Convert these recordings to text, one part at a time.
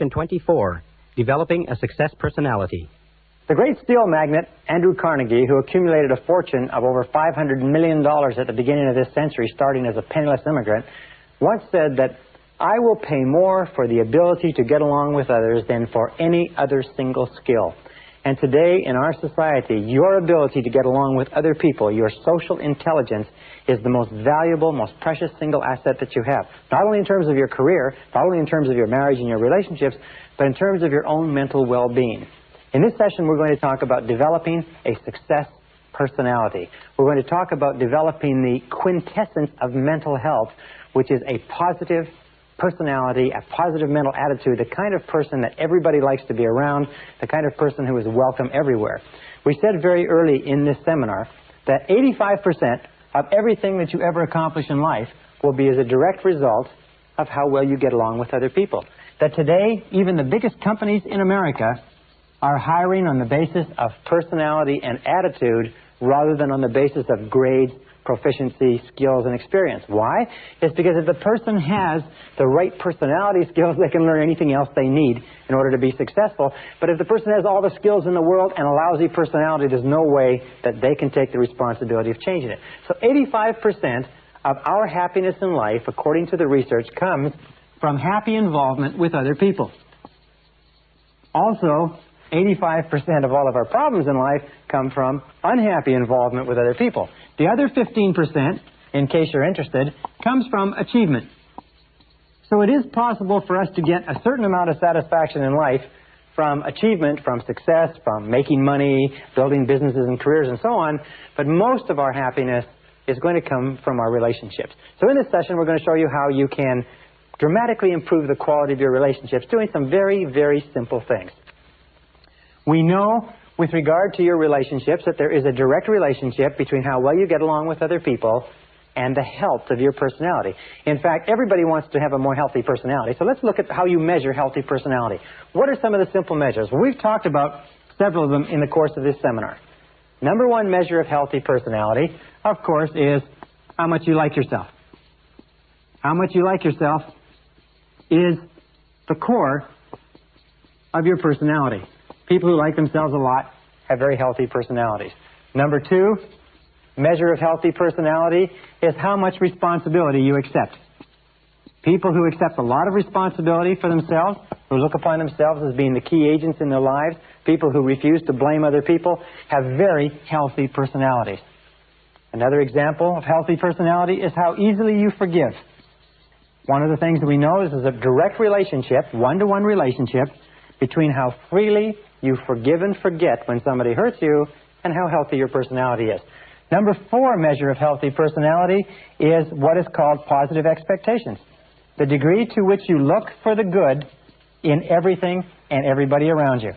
Section 24, Developing a Success Personality. The great steel magnate Andrew Carnegie, who accumulated a fortune of over $500 million at the beginning of this century, starting as a penniless immigrant, once said that, "I will pay more for the ability to get along with others than for any other single skill." And today, in our society, your ability to get along with other people, your social intelligence, is the most valuable, most precious single asset that you have. Not only in terms of your career, not only in terms of your marriage and your relationships, but in terms of your own mental well-being. In this session, we're going to talk about developing a success personality. We're going to talk about developing the quintessence of mental health, which is a positive personality, a positive mental attitude, the kind of person that everybody likes to be around, the kind of person who is welcome everywhere. We said very early in this seminar that 85% of everything that you ever accomplish in life will be as a direct result of how well you get along with other people. That today, even the biggest companies in America are hiring on the basis of personality and attitude rather than on the basis of grades, proficiency, skills, and experience. Why? It's because if the person has the right personality skills, they can learn anything else they need in order to be successful. But if the person has all the skills in the world and a lousy personality, there's no way that they can take the responsibility of changing it. So 85% of our happiness in life, according to the research, comes from happy involvement with other people. Also, 85% of all of our problems in life come from unhappy involvement with other people. The other 15%, in case you're interested, comes from achievement. So it is possible for us to get a certain amount of satisfaction in life from achievement, from success, from making money, building businesses and careers and so on, but most of our happiness is going to come from our relationships. So in this session, we're going to show you how you can dramatically improve the quality of your relationships doing some very, very simple things. We know, with regard to your relationships, that there is a direct relationship between how well you get along with other people and the health of your personality. In fact, everybody wants to have a more healthy personality. So let's look at how you measure healthy personality. What are some of the simple measures? Well, we've talked about several of them in the course of this seminar. Number one measure of healthy personality, of course, is how much you like yourself. How much you like yourself is the core of your personality. People who like themselves a lot have very healthy personalities. Number two measure of healthy personality is how much responsibility you accept. People who accept a lot of responsibility for themselves, who look upon themselves as being the key agents in their lives, people who refuse to blame other people, have very healthy personalities. Another example of healthy personality is how easily you forgive. One of the things that we know is there's a direct relationship, one-to-one relationship, between how freely you forgive and forget when somebody hurts you and how healthy your personality is. Number four measure of healthy personality is what is called positive expectations. The degree to which you look for the good in everything and everybody around you.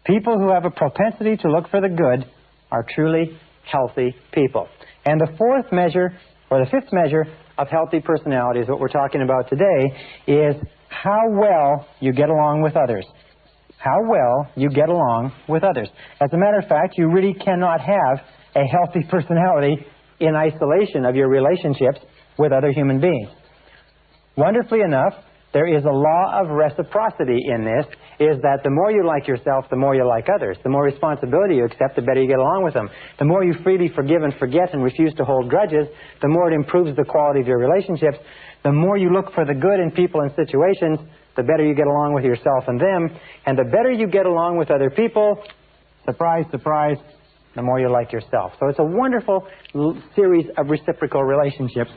People who have a propensity to look for the good are truly healthy people. And the fourth measure, or the fifth measure of healthy personality, is what we're talking about today, is how well you get along with others. How well you get along with others. As a matter of fact, you really cannot have a healthy personality in isolation of your relationships with other human beings. Wonderfully enough, there is a law of reciprocity in this, is that the more you like yourself, the more you like others. The more responsibility you accept, the better you get along with them. The more you freely forgive and forget and refuse to hold grudges, the more it improves the quality of your relationships. The more you look for the good in people and situations, the better you get along with yourself and them. And the better you get along with other people, surprise, surprise, the more you like yourself. So it's a wonderful series of reciprocal relationships.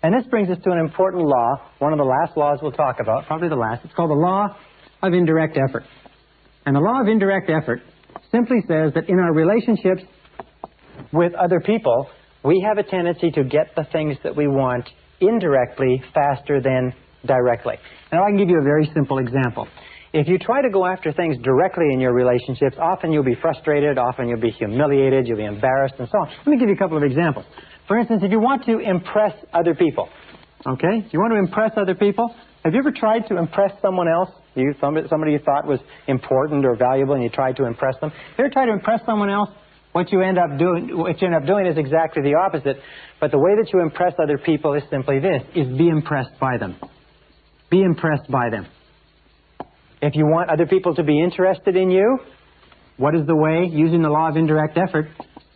And this brings us to an important law, one of the last laws we'll talk about, probably the last. It's called the law of indirect effort. And the law of indirect effort simply says that in our relationships with other people, we have a tendency to get the things that we want indirectly faster than directly. Now, I can give you a very simple example. If you try to go after things directly in your relationships, often you'll be frustrated, often you'll be humiliated, you'll be embarrassed, and so on. Let me give you a couple of examples. For instance, if you want to impress other people, okay? If you want to impress other people, have you ever tried to impress someone else? Somebody you thought was important or valuable and you tried to impress them? Have you ever tried to impress someone else? What you end up doing is exactly the opposite. But the way that you impress other people is simply this, is be impressed by them. Be impressed by them. If you want other people to be interested in you, what is the way, using the law of indirect effort,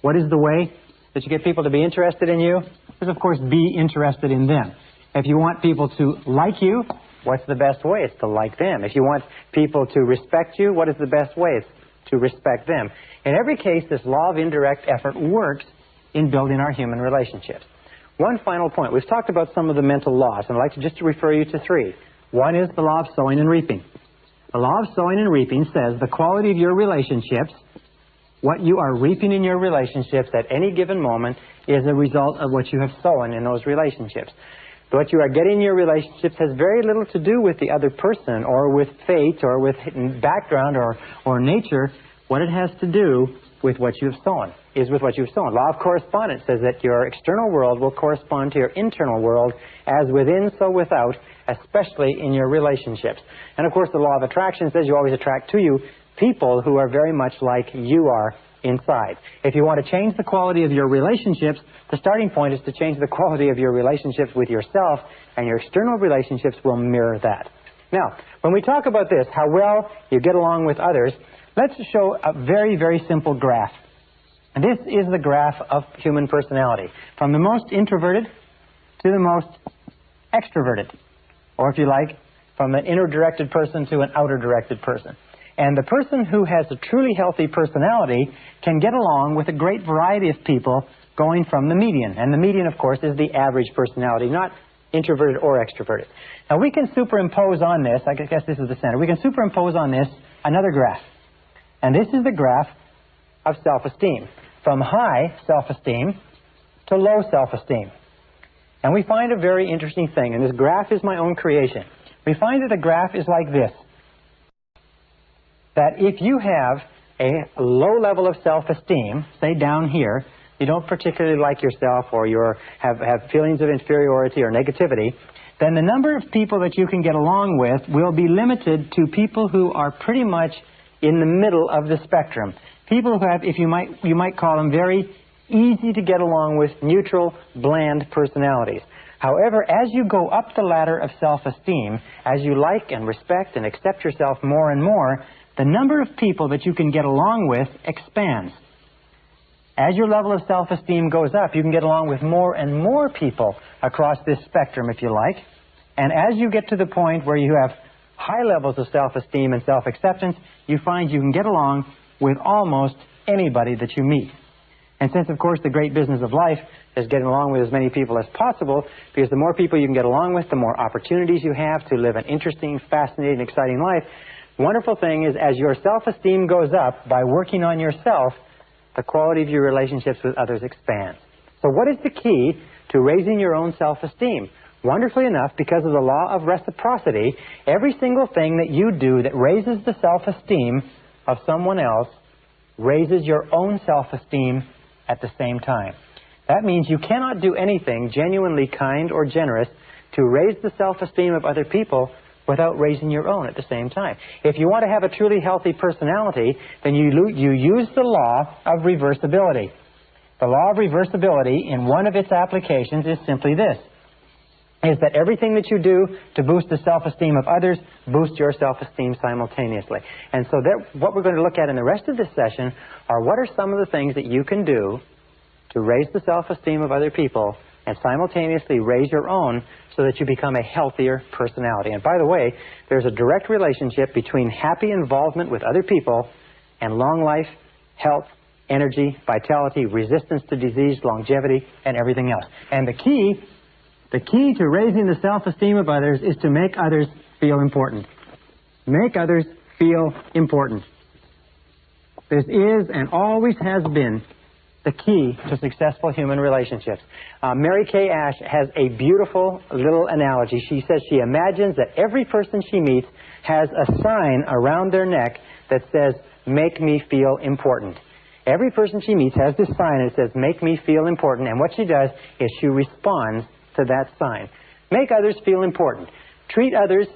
what is the way that you get people to be interested in you? Is, of course, be interested in them. If you want people to like you, what's the best way? It's to like them. If you want people to respect you, what is the best way? It's to respect them. In every case, this law of indirect effort works in building our human relationships. One final point. We've talked about some of the mental laws, and I'd like to just refer you to three. One is the law of sowing and reaping. The law of sowing and reaping says the quality of your relationships, what you are reaping in your relationships at any given moment, is a result of what you have sown in those relationships. What you are getting in your relationships has very little to do with the other person or with fate or with background or nature. What it has to do with what you have sown is with what you've sown. Law of correspondence says that your external world will correspond to your internal world, as within, so without, especially in your relationships. And of course, the law of attraction says you always attract to you people who are very much like you are inside. If you want to change the quality of your relationships, the starting point is to change the quality of your relationships with yourself, and your external relationships will mirror that. Now, when we talk about this, how well you get along with others, let's show a very, very simple graph. And this is the graph of human personality, from the most introverted to the most extroverted, or if you like, from an inner-directed person to an outer-directed person. And the person who has a truly healthy personality can get along with a great variety of people going from the median. And the median, of course, is the average personality, not introverted or extroverted. Now, we can superimpose on this, I guess this is the center, we can superimpose on this another graph. And this is the graph of self-esteem, from high self-esteem to low self-esteem. And we find a very interesting thing, and this graph is my own creation. We find that the graph is like this. That if you have a low level of self-esteem, say down here, you don't particularly like yourself or you have feelings of inferiority or negativity, then the number of people that you can get along with will be limited to people who are pretty much in the middle of the spectrum. People who have, if you might call them, very easy to get along with, neutral, bland personalities. However, as you go up the ladder of self-esteem, as you like and respect and accept yourself more and more, the number of people that you can get along with expands. As your level of self-esteem goes up, you can get along with more and more people across this spectrum, if you like. And as you get to the point where you have high levels of self-esteem and self-acceptance, you find you can get along with almost anybody that you meet. And since, of course, the great business of life is getting along with as many people as possible, because the more people you can get along with, the more opportunities you have to live an interesting, fascinating, exciting life. Wonderful thing is, as your self-esteem goes up by working on yourself, the quality of your relationships with others expands. So what is the key to raising your own self-esteem? Wonderfully enough, because of the law of reciprocity, every single thing that you do that raises the self-esteem of someone else raises your own self-esteem at the same time. That means you cannot do anything genuinely kind or generous to raise the self-esteem of other people without raising your own at the same time. If you want to have a truly healthy personality, then you use the law of reversibility. The law of reversibility, in one of its applications, is simply this, is that everything that you do to boost the self-esteem of others boosts your self-esteem simultaneously. And so what we're going to look at in the rest of this session are what are some of the things that you can do to raise the self-esteem of other people and simultaneously raise your own so that you become a healthier personality. And by the way, there's a direct relationship between happy involvement with other people and long life, health, energy, vitality, resistance to disease, longevity, and everything else. And the key to raising the self-esteem of others is to make others feel important. Make others feel important. This is and always has been the key to successful human relationships. Mary Kay Ash has a beautiful little analogy. She says she imagines that every person she meets has a sign around their neck that says, "Make me feel important." Every person she meets has this sign and it says, "Make me feel important." And what she does is she responds to that sign. Make others feel important. Treat others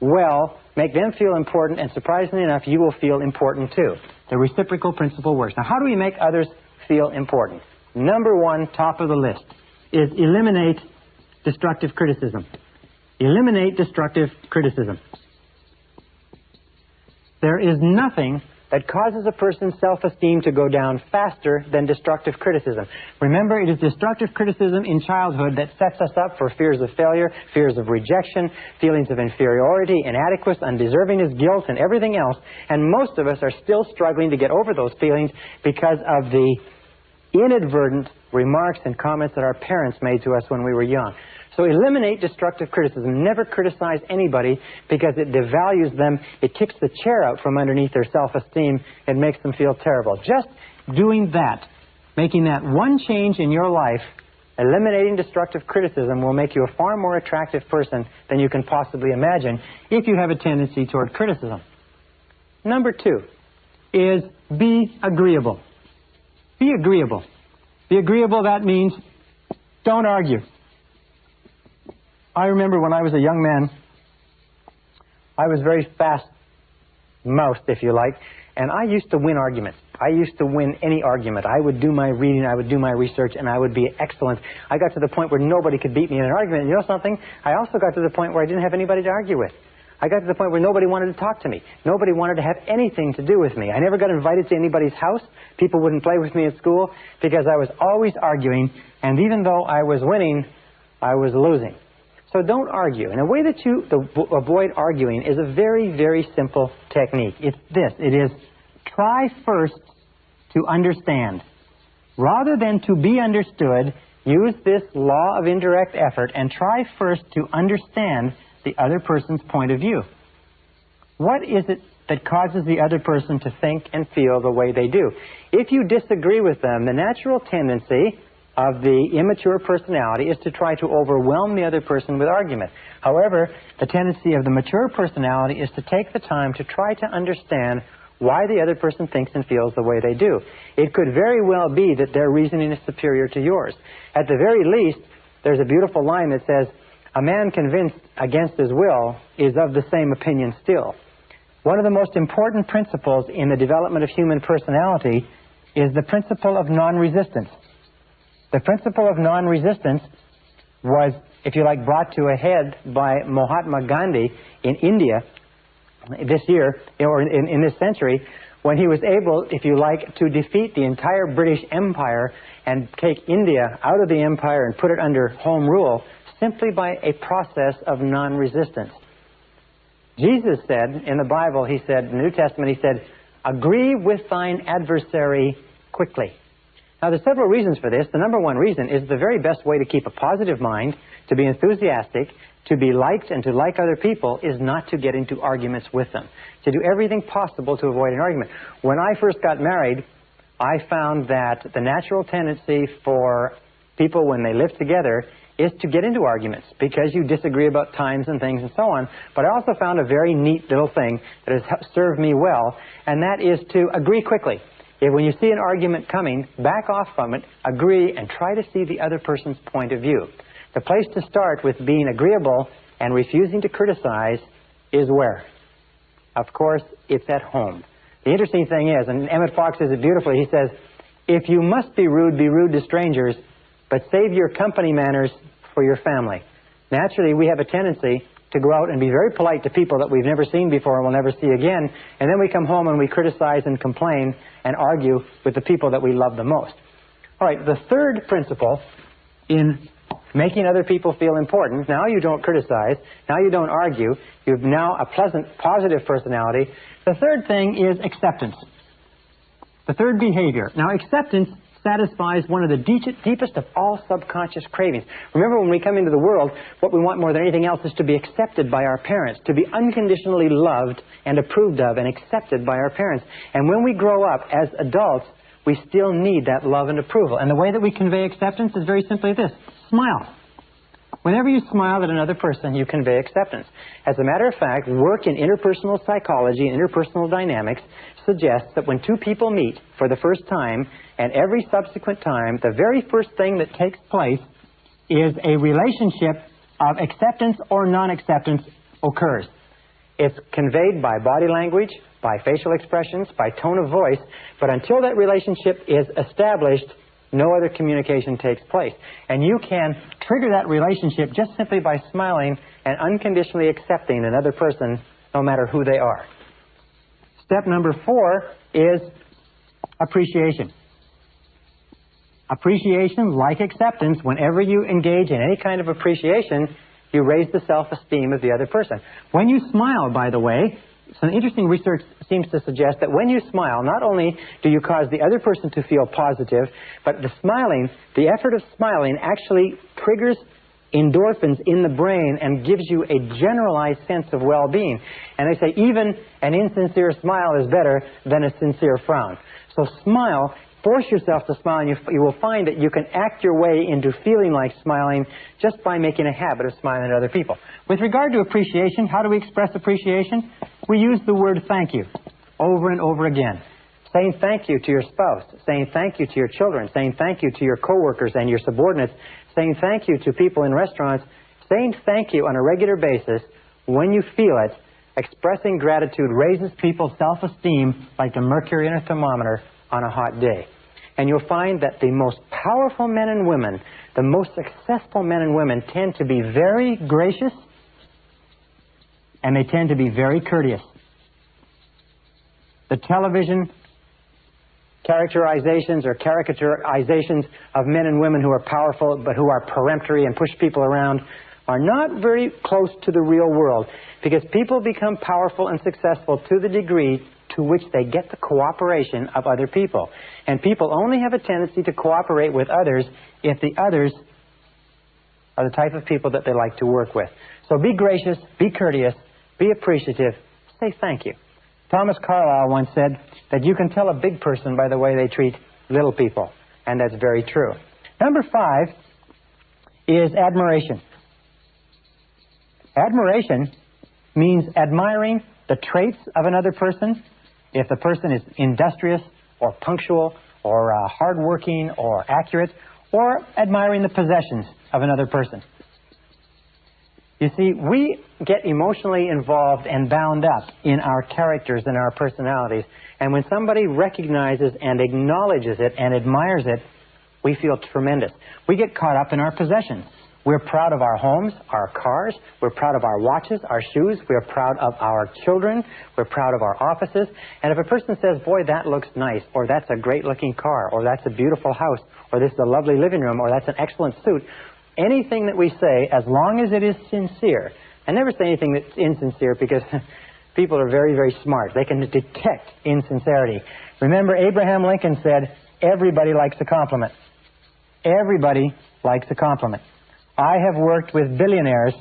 well, make them feel important, and surprisingly enough, you will feel important too. The reciprocal principle works. Now, how do we make others feel important? Number one, top of the list, is eliminate destructive criticism. Eliminate destructive criticism. there is nothing that causes a person's self-esteem to go down faster than destructive criticism. Remember, it is destructive criticism in childhood that sets us up for fears of failure, fears of rejection, feelings of inferiority, inadequacy, undeservingness, guilt, and everything else. And most of us are still struggling to get over those feelings because of the inadvertent remarks and comments that our parents made to us when we were young. So eliminate destructive criticism. Never criticize anybody because it devalues them. It kicks the chair out from underneath their self-esteem and makes them feel terrible. Just doing that, making that one change in your life, eliminating destructive criticism, will make you a far more attractive person than you can possibly imagine if you have a tendency toward criticism. Number 2 is be agreeable. Be agreeable. Be agreeable, that means don't argue. I remember when I was a young man, I was very fast-mouthed, if you like, and I used to win arguments. I used to win any argument. I would do my reading, I would do my research, and I would be excellent. I got to the point where nobody could beat me in an argument. And you know something? I also got to the point where I didn't have anybody to argue with. I got to the point where nobody wanted to talk to me. Nobody wanted to have anything to do with me. I never got invited to anybody's house. People wouldn't play with me at school because I was always arguing, and even though I was winning, I was losing. So don't argue. And a way that you avoid arguing is a very, very simple technique. It's this. It is try first to understand. Rather than to be understood, use this law of indirect effort and try first to understand the other person's point of view. What is it that causes the other person to think and feel the way they do? If you disagree with them, the natural tendency of the immature personality is to try to overwhelm the other person with argument. However, the tendency of the mature personality is to take the time to try to understand why the other person thinks and feels the way they do. It could very well be that their reasoning is superior to yours. At the very least, there's a beautiful line that says, "A man convinced against his will is of the same opinion still." One of the most important principles in the development of human personality is the principle of non-resistance. The principle of non-resistance was, if you like, brought to a head by Mahatma Gandhi in India this year, or in this century, when he was able, if you like, to defeat the entire British Empire and take India out of the empire and put it under home rule simply by a process of non-resistance. Jesus said in the Bible, he said, in the New Testament, he said, "Agree with thine adversary quickly." Now, there's several reasons for this. The number one reason is the very best way to keep a positive mind, to be enthusiastic, to be liked, and to like other people is not to get into arguments with them. To do everything possible to avoid an argument. When I first got married, I found that the natural tendency for people when they live together is to get into arguments because you disagree about times and things and so on. But I also found a very neat little thing that has served me well, and that is to agree quickly. When you see an argument coming, back off from it, agree, and try to see the other person's point of view. The place to start with being agreeable and refusing to criticize is where? Of course, it's at home. The interesting thing is, and Emmett Fox says it beautifully, he says, "If you must be rude to strangers, but save your company manners for your family." Naturally, we have a tendency to go out and be very polite to people that we've never seen before and will never see again, and then we come home and we criticize and complain and argue with the people that we love the most. All right, the third principle in making other people feel important, now you don't criticize, now you don't argue, you've now a pleasant, positive personality. The third thing is acceptance. The third behavior. Now, acceptance satisfies one of the deepest of all subconscious cravings. Remember, when we come into the world, what we want more than anything else is to be accepted by our parents, to be unconditionally loved and approved of and accepted by our parents. And when we grow up as adults, we still need that love and approval. And the way that we convey acceptance is very simply this: smile. Whenever you smile at another person, you convey acceptance. As a matter of fact, work in interpersonal psychology and interpersonal dynamics suggests that when two people meet for the first time, and every subsequent time, the very first thing that takes place is a relationship of acceptance or non-acceptance occurs. It's conveyed by body language, by facial expressions, by tone of voice, but until that relationship is established, no other communication takes place. And you can trigger that relationship just simply by smiling and unconditionally accepting another person, no matter who they are. Step number 4 is appreciation. Appreciation, like acceptance, whenever you engage in any kind of appreciation, you raise the self-esteem of the other person. When you smile, by the way, some interesting research seems to suggest that when you smile, not only do you cause the other person to feel positive, but the effort of smiling actually triggers endorphins in the brain and gives you a generalized sense of well-being. And they say even an insincere smile is better than a sincere frown. So smile. Force yourself to smile, and you will find that you can act your way into feeling like smiling just by making a habit of smiling at other people. With regard to appreciation, how do we express appreciation? We use the word thank you over and over again. Saying thank you to your spouse, saying thank you to your children, saying thank you to your coworkers and your subordinates, saying thank you to people in restaurants, saying thank you on a regular basis when you feel it. Expressing gratitude raises people's self-esteem like the mercury in a thermometer on a hot day. And you'll find that the most powerful men and women, the most successful men and women, tend to be very gracious and they tend to be very courteous. The television characterizations or caricaturizations of men and women who are powerful but who are peremptory and push people around are not very close to the real world, because people become powerful and successful to the degree to which they get the cooperation of other people. And people only have a tendency to cooperate with others if the others are the type of people that they like to work with. So be gracious, be courteous, be appreciative, say thank you. Thomas Carlyle once said that you can tell a big person by the way they treat little people, and that's very true. Number 5 is admiration. Admiration means admiring the traits of another person. If the person is industrious or punctual or hardworking or accurate, or admiring the possessions of another person. You see, we get emotionally involved and bound up in our characters and our personalities. And when somebody recognizes and acknowledges it and admires it, we feel tremendous. We get caught up in our possessions. We're proud of our homes, our cars. We're proud of our watches, our shoes. We're proud of our children. We're proud of our offices. And if a person says, boy, that looks nice, or that's a great-looking car, or that's a beautiful house, or this is a lovely living room, or that's an excellent suit, anything that we say, as long as it is sincere, I never say anything that's insincere, because people are very, very smart. They can detect insincerity. Remember, Abraham Lincoln said, everybody likes a compliment. Everybody likes a compliment. I have worked with billionaires,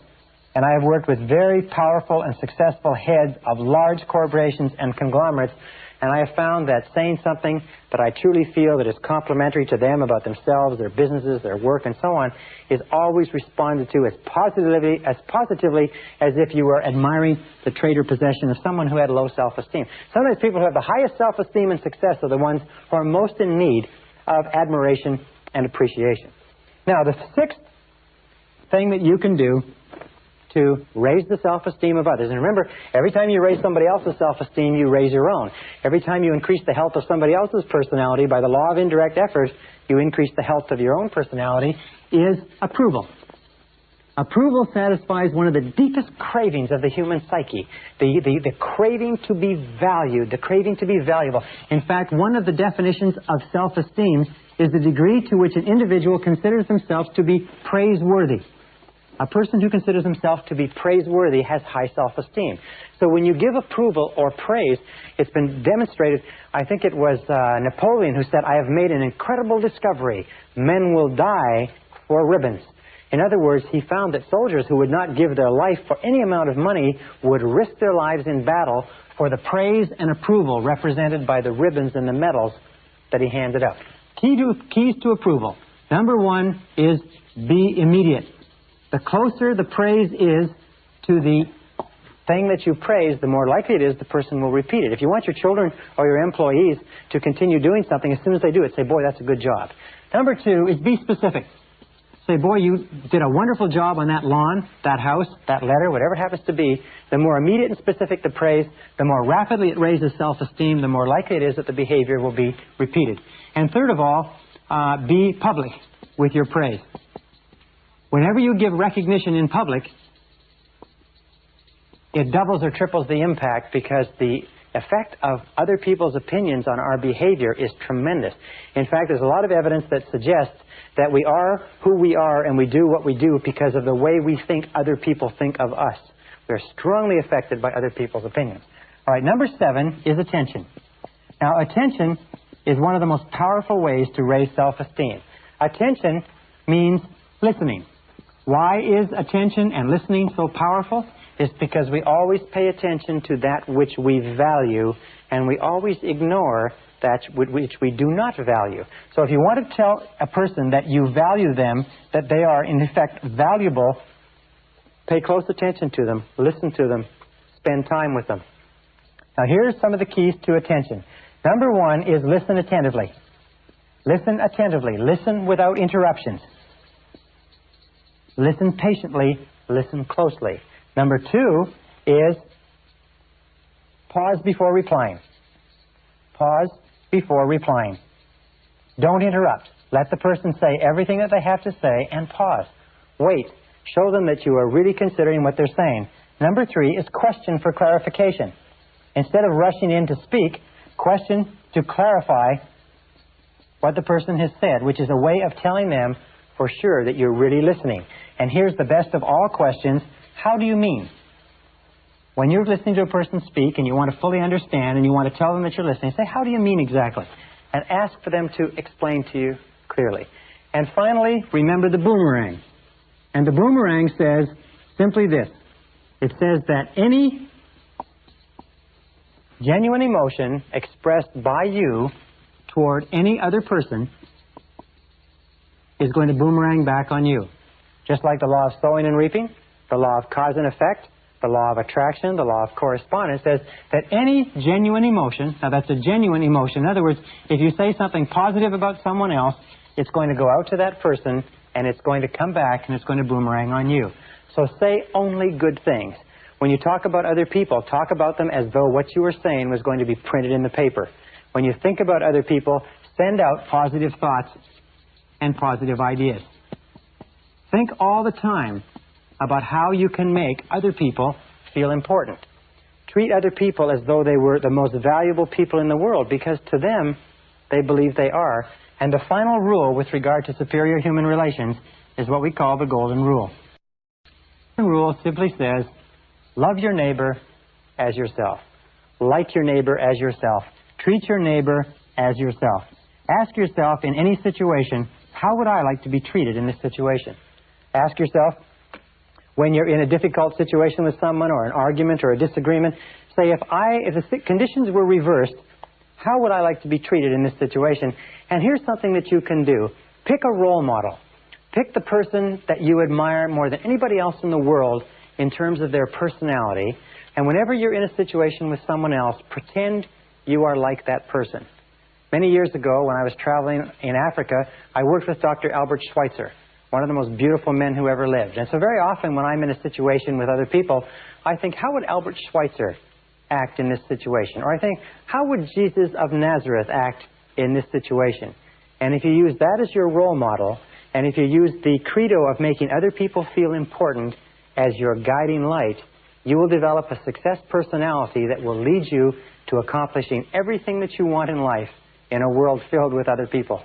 and I have worked with very powerful and successful heads of large corporations and conglomerates, and I have found that saying something that I truly feel that is complimentary to them about themselves, their businesses, their work, and so on, is always responded to as positively as if you were admiring the trait or possession of someone who had low self-esteem. Sometimes people who have the highest self-esteem and success are the ones who are most in need of admiration and appreciation. Now, the 6th thing that you can do to raise the self-esteem of others. And remember, every time you raise somebody else's self-esteem, you raise your own. Every time you increase the health of somebody else's personality, by the law of indirect effort, you increase the health of your own personality, is approval. Approval satisfies one of the deepest cravings of the human psyche, the craving to be valued, the craving to be valuable. In fact, one of the definitions of self-esteem is the degree to which an individual considers themselves to be praiseworthy. A person who considers himself to be praiseworthy has high self-esteem. So when you give approval or praise, it's been demonstrated, I think it was Napoleon who said, I have made an incredible discovery. Men will die for ribbons. In other words, he found that soldiers who would not give their life for any amount of money would risk their lives in battle for the praise and approval represented by the ribbons and the medals that he handed out. Keys to approval. Number 1 is be immediate. The closer the praise is to the thing that you praise, the more likely it is the person will repeat it. If you want your children or your employees to continue doing something, as soon as they do it, say, boy, that's a good job. Number 2 is be specific. Say, boy, you did a wonderful job on that lawn, that house, that letter, whatever it happens to be. The more immediate and specific the praise, the more rapidly it raises self-esteem, the more likely it is that the behavior will be repeated. And third of all, be public with your praise. Whenever you give recognition in public, it doubles or triples the impact, because the effect of other people's opinions on our behavior is tremendous. In fact, there's a lot of evidence that suggests that we are who we are and we do what we do because of the way we think other people think of us. We're strongly affected by other people's opinions. All right, number 7 is attention. Now, attention is one of the most powerful ways to raise self-esteem. Attention means listening. Why is attention and listening so powerful? It's because we always pay attention to that which we value, and we always ignore that which we do not value. So if you want to tell a person that you value them, that they are in effect valuable, pay close attention to them, listen to them, spend time with them. Now here's some of the keys to attention. Number 1 is listen attentively. Listen attentively. Listen without interruptions. Listen patiently. Listen closely. Number 2 is pause before replying. Pause before replying. Don't interrupt. Let the person say everything that they have to say and pause. Wait. Show them that you are really considering what they're saying. Number 3 is question for clarification. Instead of rushing in to speak, question to clarify what the person has said, which is a way of telling them for sure that you're really listening. And here's the best of all questions. How do you mean? When you're listening to a person speak and you want to fully understand and you want to tell them that you're listening, say, how do you mean exactly? And ask for them to explain to you clearly. And finally, remember the boomerang. And the boomerang says simply this. It says that any genuine emotion expressed by you toward any other person is going to boomerang back on you. Just like the law of sowing and reaping, the law of cause and effect, the law of attraction, the law of correspondence says that any genuine emotion, now that's a genuine emotion. In other words, if you say something positive about someone else, it's going to go out to that person and it's going to come back and it's going to boomerang on you. So say only good things. When you talk about other people, talk about them as though what you were saying was going to be printed in the paper. When you think about other people, send out positive thoughts and positive ideas. Think all the time about how you can make other people feel important. Treat other people as though they were the most valuable people in the world, because to them, they believe they are. And the final rule with regard to superior human relations is what we call the Golden Rule. The rule simply says, love your neighbor as yourself. Like your neighbor as yourself. Treat your neighbor as yourself. Ask yourself in any situation, how would I like to be treated in this situation? Ask yourself, when you're in a difficult situation with someone or an argument or a disagreement, say, if the conditions were reversed, how would I like to be treated in this situation? And here's something that you can do. Pick a role model. Pick the person that you admire more than anybody else in the world in terms of their personality. And whenever you're in a situation with someone else, pretend you are like that person. Many years ago, when I was traveling in Africa, I worked with Dr. Albert Schweitzer, one of the most beautiful men who ever lived. And so very often when I'm in a situation with other people, I think, how would Albert Schweitzer act in this situation? Or I think, how would Jesus of Nazareth act in this situation? And if you use that as your role model, and if you use the credo of making other people feel important as your guiding light, you will develop a success personality that will lead you to accomplishing everything that you want in life in a world filled with other people.